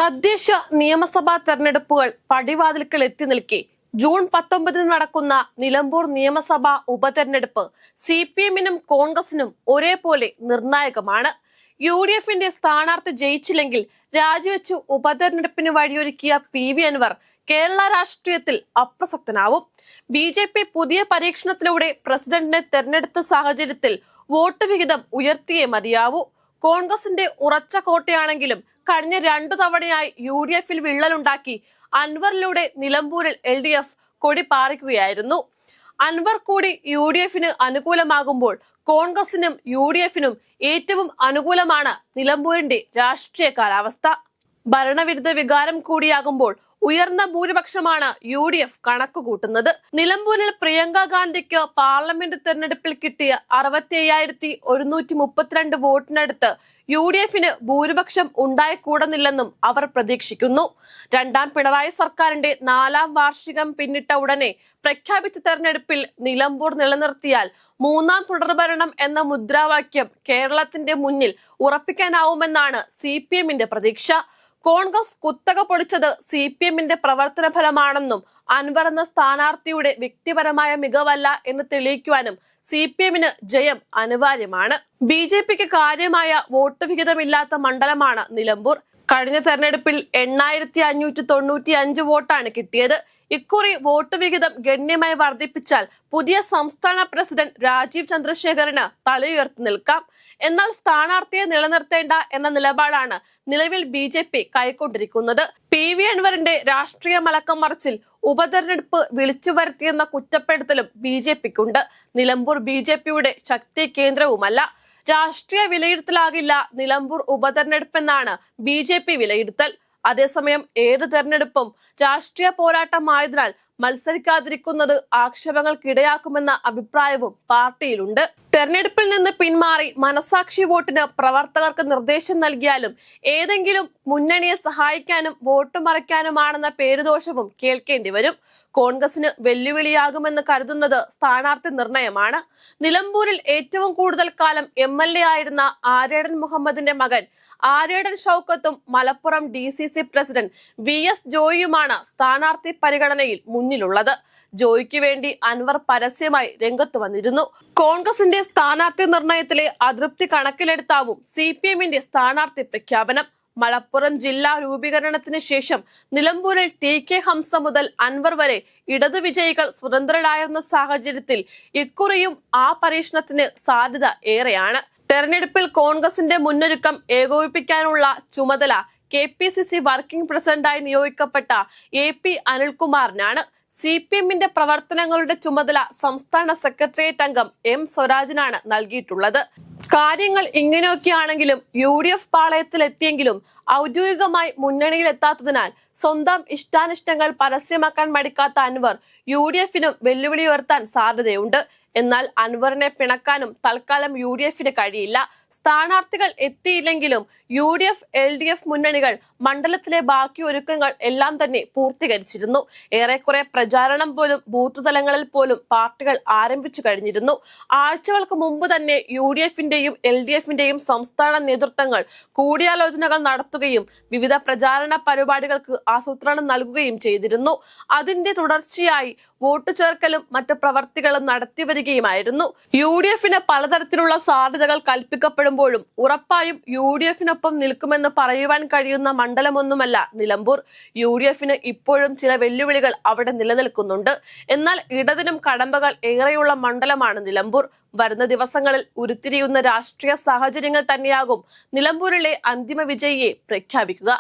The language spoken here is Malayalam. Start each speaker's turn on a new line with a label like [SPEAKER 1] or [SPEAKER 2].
[SPEAKER 1] തദ്ദേശ നിയമസഭാ തെരഞ്ഞെടുപ്പുകൾ പടിവാതിൽക്കൽ എത്തി നിൽക്കെ ജൂൺ 19 നടക്കുന്ന നിലമ്പൂർ നിയമസഭാ ഉപതെരഞ്ഞെടുപ്പ് CPM-നും കോൺഗ്രസിനും ഒരേപോലെ നിർണായകമാണ്. UDF-ന്റെ സ്ഥാനാർത്ഥി ജയിച്ചില്ലെങ്കിൽ രാജിവെച്ചു ഉപതെരഞ്ഞെടുപ്പിന് വഴിയൊരുക്കിയ PV അൻവർ കേരള രാഷ്ട്രീയത്തിൽ അപ്രസക്തനാവും. BJP പുതിയ പരീക്ഷണത്തിലൂടെ പ്രസിഡന്റിനെ തെരഞ്ഞെടുത്ത സാഹചര്യത്തിൽ വോട്ട് വിഹിതം ഉയർത്തിയേ മതിയാവൂ. കോൺഗ്രസിന്റെ ഉറച്ച കോട്ടയാണെങ്കിലും കഴിഞ്ഞ 2 തവണയായി UDF-ൽ വിള്ളലുണ്ടാക്കി അൻവറിലൂടെ നിലമ്പൂരിൽ LDF കൊടി പാറിക്കുകയായിരുന്നു. അൻവർ കൂടി UDF-ന് അനുകൂലമാകുമ്പോൾ കോൺഗ്രസിനും UDF-നും ഏറ്റവും അനുകൂലമാണ് നിലമ്പൂരിന്റെ രാഷ്ട്രീയ കാലാവസ്ഥ. ഭരണവിരുദ്ധ വികാരം കൂടിയാകുമ്പോൾ ഉയർന്ന ഭൂരിപക്ഷമാണ് UDF കണക്കുകൂട്ടുന്നത്. നിലമ്പൂരിൽ പ്രിയങ്ക ഗാന്ധിക്ക് പാർലമെന്റ് തെരഞ്ഞെടുപ്പിൽ കിട്ടിയ 65,132 വോട്ടിനടുത്ത് UDF-ന് ഭൂരിപക്ഷം ഉണ്ടായിക്കൂടുന്നില്ലെന്നും അവർ പ്രതീക്ഷിക്കുന്നു. രണ്ടാം പിണറായി സർക്കാരിന്റെ 4ാം വാർഷികം പിന്നിട്ട ഉടനെ പ്രഖ്യാപിച്ച തെരഞ്ഞെടുപ്പിൽ നിലമ്പൂർ നിലനിർത്തിയാൽ 3ാം തുടർഭരണം എന്ന മുദ്രാവാക്യം കേരളത്തിന്റെ മുന്നിൽ ഉറപ്പിക്കാനാവുമെന്നാണ് CPM-ന്റെ പ്രതീക്ഷ. കോൺഗ്രസ് കുത്തക പൊളിച്ചത് CPM-ന്റെ പ്രവർത്തന ഫലമാണെന്നും അൻവർ എന്ന സ്ഥാനാർത്ഥിയുടെ വ്യക്തിപരമായ മികവല്ല എന്ന് തെളിയിക്കുവാനും CPM-ന് ജയം അനിവാര്യമാണ്. BJP-ക്ക് കാര്യമായ വോട്ട് വിഹിതമില്ലാത്ത മണ്ഡലമാണ് നിലമ്പൂർ. കഴിഞ്ഞ തെരഞ്ഞെടുപ്പിൽ 8,595 വോട്ടാണ് കിട്ടിയത്. ഇക്കുറി വോട്ട് വിഹിതം ഗണ്യമായി വർദ്ധിപ്പിച്ചാൽ പുതിയ സംസ്ഥാന പ്രസിഡന്റ് രാജീവ് ചന്ദ്രശേഖറിന് തലയുയർത്തി നിൽക്കാം. എന്നാൽ സ്ഥാനാർത്ഥിയെ നിലനിർത്തേണ്ട എന്ന നിലപാടാണ് നിലവിൽ BJP കൈക്കൊണ്ടിരിക്കുന്നത്. PV അൻവറിന്റെ രാഷ്ട്രീയ മലക്കം മറിച്ചിൽ ഉപതെരഞ്ഞെടുപ്പ് വിളിച്ചു വരുത്തിയെന്ന കുറ്റപ്പെടുത്തലും BJP-ക്കുണ്ട്. നിലമ്പൂർ BJP-യുടെ ശക്തി കേന്ദ്രവുമല്ല. രാഷ്ട്രീയ വിലയിരുത്തലാകില്ല നിലമ്പൂർ ഉപതെരഞ്ഞെടുപ്പെന്നാണ് BJP വിലയിരുത്തൽ. അതേസമയം ഏത് തെരഞ്ഞെടുപ്പും രാഷ്ട്രീയ പോരാട്ടമായതിനാൽ മത്സരിക്കാതിരിക്കുന്നത് ആക്ഷേപങ്ങൾക്കിടയാക്കുമെന്ന അഭിപ്രായവും പാർട്ടിയിലുണ്ട്. തെരഞ്ഞെടുപ്പിൽ നിന്ന് പിന്മാറി മനസാക്ഷി വോട്ടിന് പ്രവർത്തകർക്ക് നിർദ്ദേശം നൽകിയാലും ഏതെങ്കിലും മുന്നണിയെ സഹായിക്കാനും വോട്ട് മറിക്കാനുമാണെന്ന പേരുദോഷവും കേൾക്കേണ്ടി വരും. കോൺഗ്രസിന് വെല്ലുവിളിയാകുമെന്ന് കരുതുന്നത് സ്ഥാനാർത്ഥി നിർണയമാണ്. നിലമ്പൂരിൽ ഏറ്റവും കൂടുതൽ കാലം MLA ആയിരുന്ന ആരേടൻ മുഹമ്മദിന്റെ മകൻ ആരേടൻ ഷൗക്കത്തും മലപ്പുറം DCC പ്രസിഡന്റ് VS ജോയിയുമാണ് സ്ഥാനാർത്ഥി പരിഗണനയിൽ മുന്നിലുള്ളത്. ജോയിക്ക് വേണ്ടി അൻവർ പരസ്യമായി രംഗത്ത് വന്നിരുന്നു. കോൺഗ്രസിന്റെ സ്ഥാനാർത്ഥി നിർണയത്തിലെ അതൃപ്തി കണക്കിലെടുത്താവും CPM-ന്റെ സ്ഥാനാർത്ഥി പ്രഖ്യാപനം. മലപ്പുറം ജില്ലാ രൂപീകരണത്തിന് ശേഷം നിലമ്പൂരിൽ TK ഹംസ മുതൽ അൻവർ വരെ ഇടതു വിജയികൾ സ്വതന്ത്രരായിരുന്ന സാഹചര്യത്തിൽ ഇക്കുറിയും ആ പരീക്ഷണത്തിന് സാധ്യത ഏറെയാണ്. തെരഞ്ഞെടുപ്പിൽ കോൺഗ്രസിന്റെ മുന്നൊരുക്കം ഏകോപിപ്പിക്കാനുള്ള ചുമതല KPCC വർക്കിംഗ് പ്രസിഡന്റായി നിയോഗിക്കപ്പെട്ട AP അനിൽകുമാറിനാണ്. CPM-ന്റെ പ്രവർത്തനങ്ങളുടെ ചുമതല സംസ്ഥാന സെക്രട്ടേറിയറ്റ് അംഗം M സ്വരാജിനാണ് നൽകിയിട്ടുള്ളത്. കാര്യങ്ങൾ ഇങ്ങനെയൊക്കെയാണെങ്കിലും UDF പാളയത്തിലെത്തിയെങ്കിലും ഔദ്യോഗികമായി മുന്നണിയിലെത്താത്തതിനാൽ സ്വന്തം ഇഷ്ടാനിഷ്ടങ്ങൾ പരസ്യമാക്കാൻ മടിക്കാത്ത അൻവർ UDF-നും വെല്ലുവിളി ഉയർത്താൻ സാധ്യതയുണ്ട്. എന്നാൽ അൻവറിനെ പിണക്കാനും തൽക്കാലം UDF-ന് കഴിയില്ല. സ്ഥാനാർത്ഥികൾ എത്തിയില്ലെങ്കിലും UDF LDF മുന്നണികൾ മണ്ഡലത്തിലെ ബാക്കി ഒരുക്കങ്ങൾ എല്ലാം തന്നെ പൂർത്തീകരിച്ചിരുന്നു. ഏറെക്കുറെ പ്രചാരണം പോലും ബൂത്ത് തലങ്ങളിൽ പോലും പാർട്ടികൾ ആരംഭിച്ചു കഴിഞ്ഞിരുന്നു. ആഴ്ചകൾക്ക് മുമ്പ് തന്നെ UDF-ന്റെയും LDF-ന്റെയും സംസ്ഥാന നേതൃത്വങ്ങൾ കൂടിയാലോചനകൾ നടത്തുകയും വിവിധ പ്രചാരണ പരിപാടികൾക്ക് ആസൂത്രണം നൽകുകയും ചെയ്തിരുന്നു. അതിന്റെ തുടർച്ചയായി വോട്ട് ചേർക്കലും മറ്റ് പ്രവർത്തികളും നടത്തിവരികയുമായിരുന്നു. UDF-ന് പലതരത്തിലുള്ള സാധ്യതകൾ കൽപ്പിക്കപ്പെടുമ്പോഴും ഉറപ്പായും UDF-നൊപ്പം നിൽക്കുമെന്ന് പറയുവാൻ കഴിയുന്ന മണ്ഡലമൊന്നുമല്ല നിലമ്പൂർ. UDF-ന് ഇപ്പോഴും ചില വെല്ലുവിളികൾ അവിടെ നിലനിൽക്കുന്നുണ്ട്. എന്നാൽ ഇടതിനും കടമ്പകൾ ഏറെയുള്ള മണ്ഡലമാണ് നിലമ്പൂർ. വരുന്ന ദിവസങ്ങളിൽ ഉരുത്തിരിയുന്ന രാഷ്ട്രീയ സാഹചര്യങ്ങൾ തന്നെയാകും നിലമ്പൂരിലെ അന്തിമ വിജയിയെ പ്രഖ്യാപിക്കുക.